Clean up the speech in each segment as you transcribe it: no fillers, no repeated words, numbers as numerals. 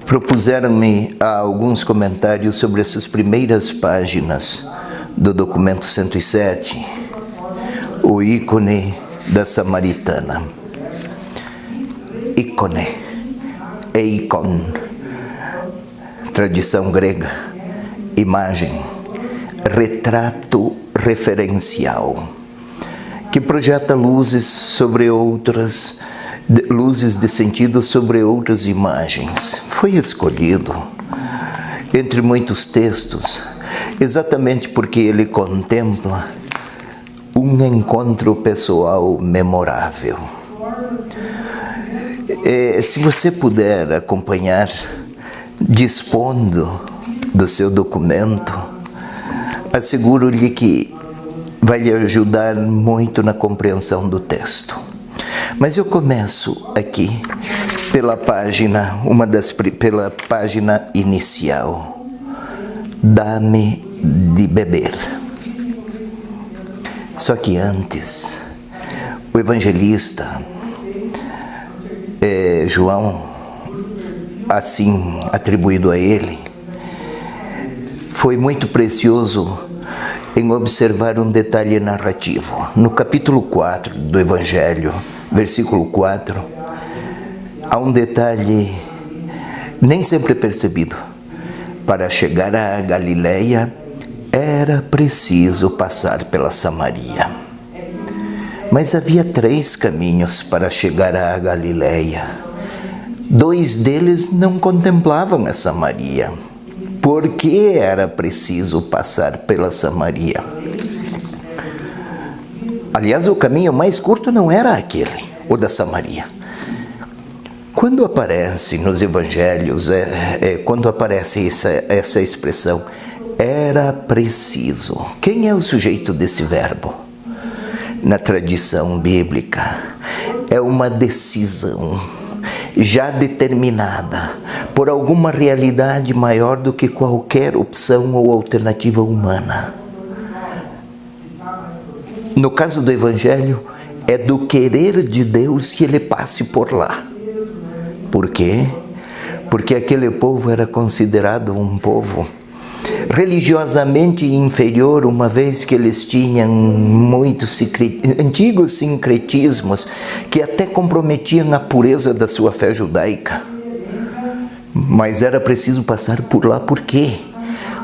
Propuseram-me alguns comentários sobre essas primeiras páginas do documento 107, o ícone da Samaritana. Ícone, eikon, tradição grega, imagem, retrato referencial, que projeta luzes sobre outras, luzes de sentido sobre outras imagens. Foi escolhido entre muitos textos, exatamente porque ele contempla um encontro pessoal memorável. Se você puder acompanhar, dispondo do seu documento, asseguro-lhe que vai lhe ajudar muito na compreensão do texto. Mas eu começo aqui pela página, pela página inicial. Dá-me de beber. Só que antes, o evangelista João, assim atribuído a ele, foi muito precioso em observar um detalhe narrativo. No capítulo 4 do Evangelho, versículo 4, há um detalhe nem sempre percebido. Para chegar à Galileia, era preciso passar pela Samaria. Mas havia 3 caminhos para chegar à Galileia. 2 deles não contemplavam a Samaria. Por que era preciso passar pela Samaria? Aliás, o caminho mais curto não era aquele, o da Samaria. Quando aparece nos evangelhos, quando aparece essa expressão, era preciso. Quem é o sujeito desse verbo? Na tradição bíblica, é uma decisão já determinada por alguma realidade maior do que qualquer opção ou alternativa humana. No caso do Evangelho, é do querer de Deus que ele passe por lá. Por quê? Porque aquele povo era considerado um povo religiosamente inferior, uma vez que eles tinham muitos antigos sincretismos que até comprometiam a pureza da sua fé judaica. Mas era preciso passar por lá. Por quê?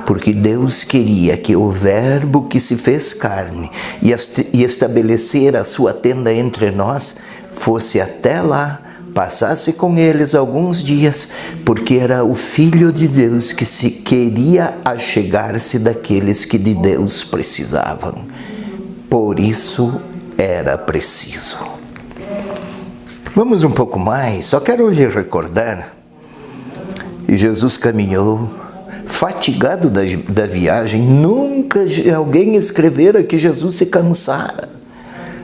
Porque Deus queria que o Verbo que se fez carne e estabelecer a sua tenda entre nós fosse até lá, passasse com eles alguns dias, porque era o Filho de Deus que se queria achegar-se daqueles que de Deus precisavam. Por isso era preciso. Vamos um pouco mais, só quero lhe recordar que Jesus caminhou fatigado da viagem. Nunca alguém escrevera que Jesus se cansara.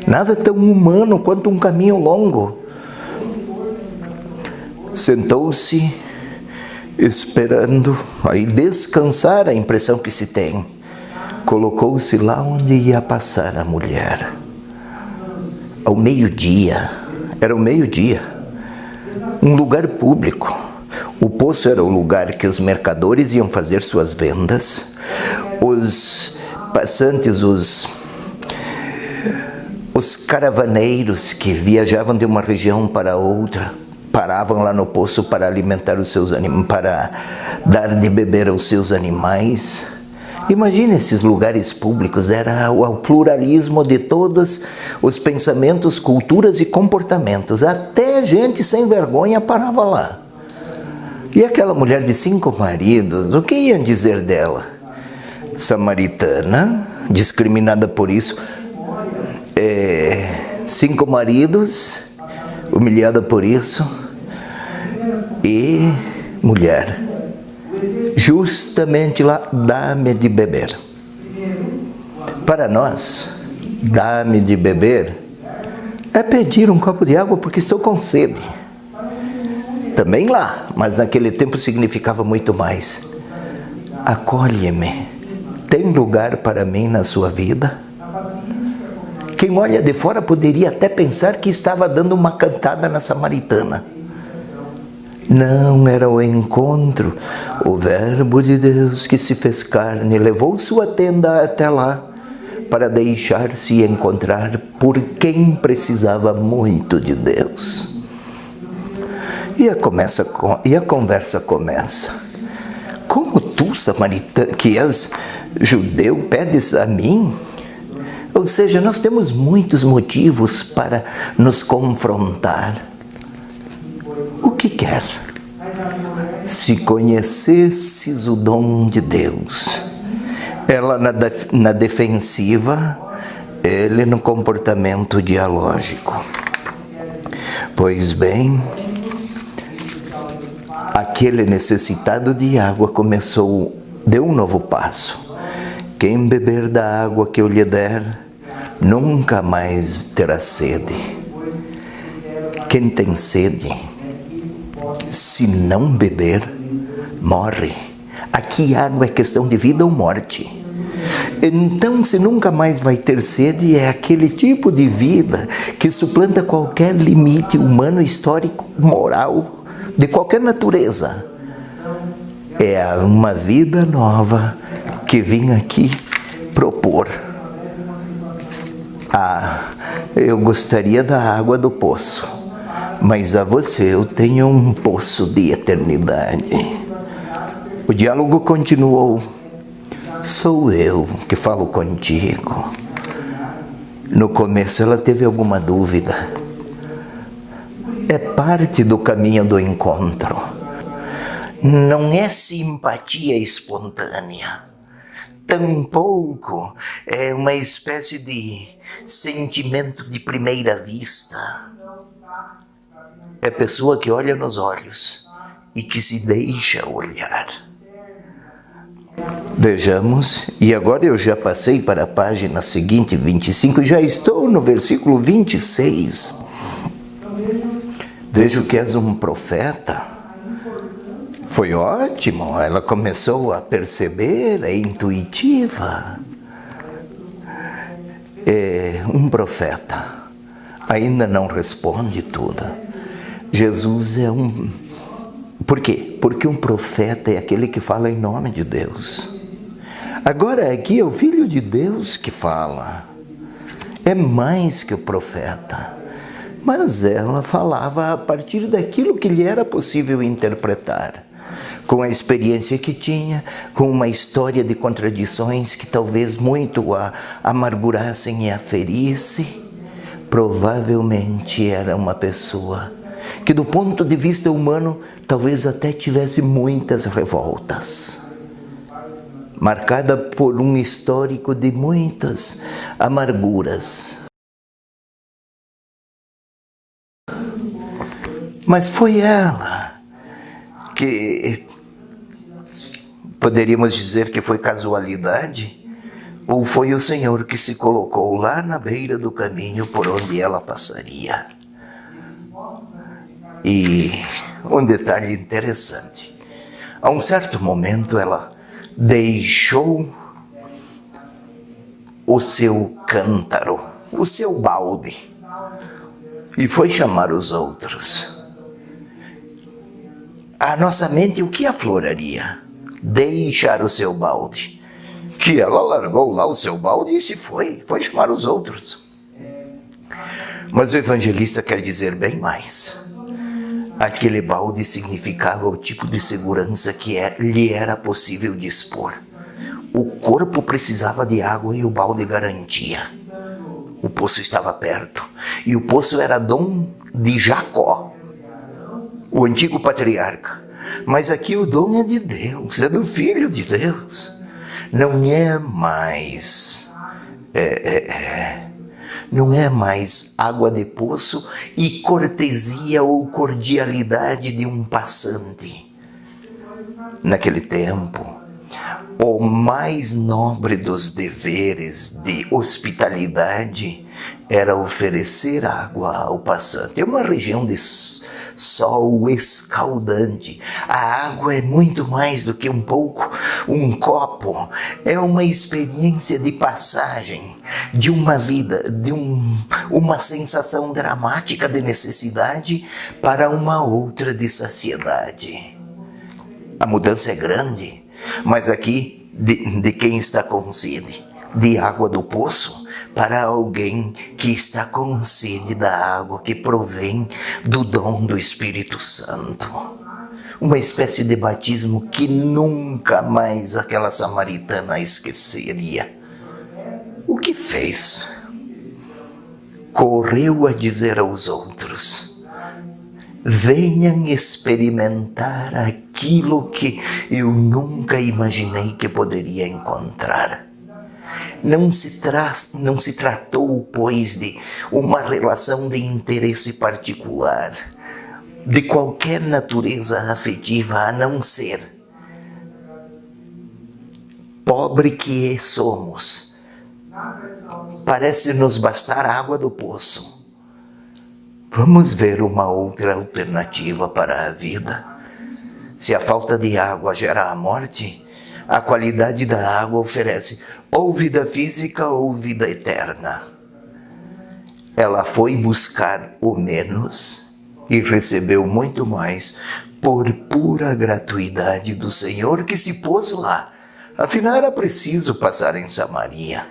Nada tão humano quanto um caminho longo. Sentou-se, esperando, aí descansar, a impressão que se tem. Colocou-se lá onde ia passar a mulher. Ao meio-dia, era o meio-dia, um lugar público. O poço era o lugar que os mercadores iam fazer suas vendas. Os passantes, os caravaneiros que viajavam de uma região para outra, paravam lá no poço para alimentar os seus animais, para dar de beber aos seus animais. Imagine esses lugares públicos, era o pluralismo de todos os pensamentos, culturas e comportamentos. Até gente sem vergonha parava lá. E aquela mulher de 5 maridos, o que iam dizer dela? Samaritana, discriminada por isso, 5 maridos, humilhada por isso, e mulher, justamente lá, dá-me de beber. Para nós, dá-me de beber é pedir um copo de água porque estou com sede. Também lá, mas naquele tempo significava muito mais. Acolhe-me, tem lugar para mim na sua vida? Que Quem olha de fora poderia até pensar que estava dando uma cantada na samaritana. Não, era o encontro. O Verbo de Deus que se fez carne levou sua tenda até lá para deixar-se encontrar por quem precisava muito de Deus. E a conversa começa. Como tu, samaritano, que és judeu, pedes a mim? Ou seja, nós temos muitos motivos para nos confrontar. O que quer? Se conhecesses o dom de Deus, ela na defensiva, ele no comportamento dialógico. Pois bem, aquele necessitado de água deu um novo passo. Quem beber da água que eu lhe der, nunca mais terá sede. Quem tem sede, se não beber, morre. Aqui água é questão de vida ou morte. Então, se nunca mais vai ter sede, é aquele tipo de vida que suplanta qualquer limite humano, histórico, moral, de qualquer natureza. É uma vida nova que vim aqui propor. Eu gostaria da água do poço, mas a você eu tenho um poço de eternidade. O diálogo continuou. Sou eu que falo contigo. No começo ela teve alguma dúvida. É parte do caminho do encontro. Não é simpatia espontânea. Tampouco é uma espécie de sentimento de primeira vista. É pessoa que olha nos olhos e que se deixa olhar. Vejamos, e agora eu já passei para a página seguinte, 25, e já estou no versículo 26. Vejo que és um profeta. Foi ótimo, ela começou a perceber, é intuitiva. Um profeta ainda não responde tudo. Jesus é um... Por quê? Porque um profeta é aquele que fala em nome de Deus. Agora aqui é o Filho de Deus que fala. É mais que o profeta. Mas ela falava a partir daquilo que lhe era possível interpretar. Com a experiência que tinha, com uma história de contradições que talvez muito a amargurassem e a ferissem, provavelmente era uma pessoa que do ponto de vista humano talvez até tivesse muitas revoltas, marcada por um histórico de muitas amarguras. Mas foi ela que poderíamos dizer que foi casualidade, ou foi o Senhor que se colocou lá na beira do caminho por onde ela passaria. E um detalhe interessante, a um certo momento ela deixou o seu cântaro, o seu balde, e foi chamar os outros. A nossa mente, o que afloraria? Deixar o seu balde. Que ela largou lá o seu balde e se foi chamar os outros. Mas o evangelista quer dizer bem mais. Aquele balde significava o tipo de segurança que lhe era possível dispor. O corpo precisava de água e o balde garantia. O poço estava perto. E o poço era dom de Jacó, o antigo patriarca. Mas aqui o dom é de Deus, é do Filho de Deus. Não é mais não é mais água de poço e cortesia ou cordialidade de um passante. Naquele tempo, o mais nobre dos deveres de hospitalidade era oferecer água ao passante. É uma região de sol escaldante. A água é muito mais do que um copo. É uma experiência de passagem de uma vida, uma sensação dramática de necessidade para uma outra de saciedade. A mudança é grande, mas aqui de quem está com sede de água do poço para alguém que está com sede da água que provém do dom do Espírito Santo. Uma espécie de batismo que nunca mais aquela samaritana esqueceria. O que fez? Correu a dizer aos outros: venham experimentar aquilo que eu nunca imaginei que poderia encontrar. Não se tratou, pois, de uma relação de interesse particular, de qualquer natureza afetiva, a não ser pobre que somos. Parece nos bastar a água do poço. Vamos ver uma outra alternativa para a vida. Se a falta de água gera a morte, a qualidade da água oferece ou vida física ou vida eterna. Ela foi buscar o menos e recebeu muito mais por pura gratuidade do Senhor que se pôs lá. Afinal, era preciso passar em Samaria.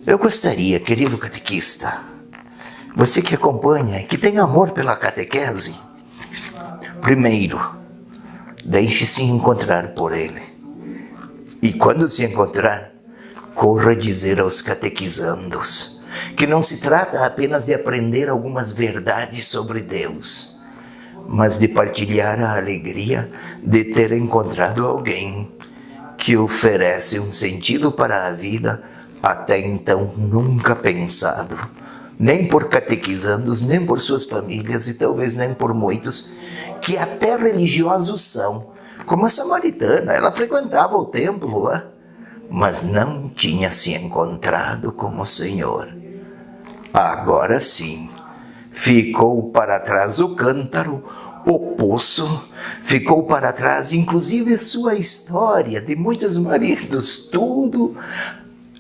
Eu gostaria, querido catequista, você que acompanha, que tem amor pela catequese, primeiro, deixe-se encontrar por ele. E quando se encontrar, corra dizer aos catequizandos que não se trata apenas de aprender algumas verdades sobre Deus, mas de partilhar a alegria de ter encontrado alguém que oferece um sentido para a vida até então nunca pensado, nem por catequizandos, nem por suas famílias e talvez nem por muitos que até religiosos são, como a samaritana. Ela frequentava o templo lá, mas não tinha se encontrado com o Senhor. Agora sim, ficou para trás o cântaro, o poço, ficou para trás inclusive sua história de muitos maridos, tudo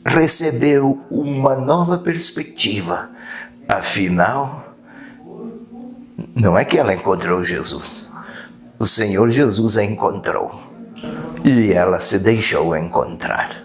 recebeu uma nova perspectiva. Afinal, não é que ela encontrou Jesus, o Senhor Jesus a encontrou e ela se deixou encontrar.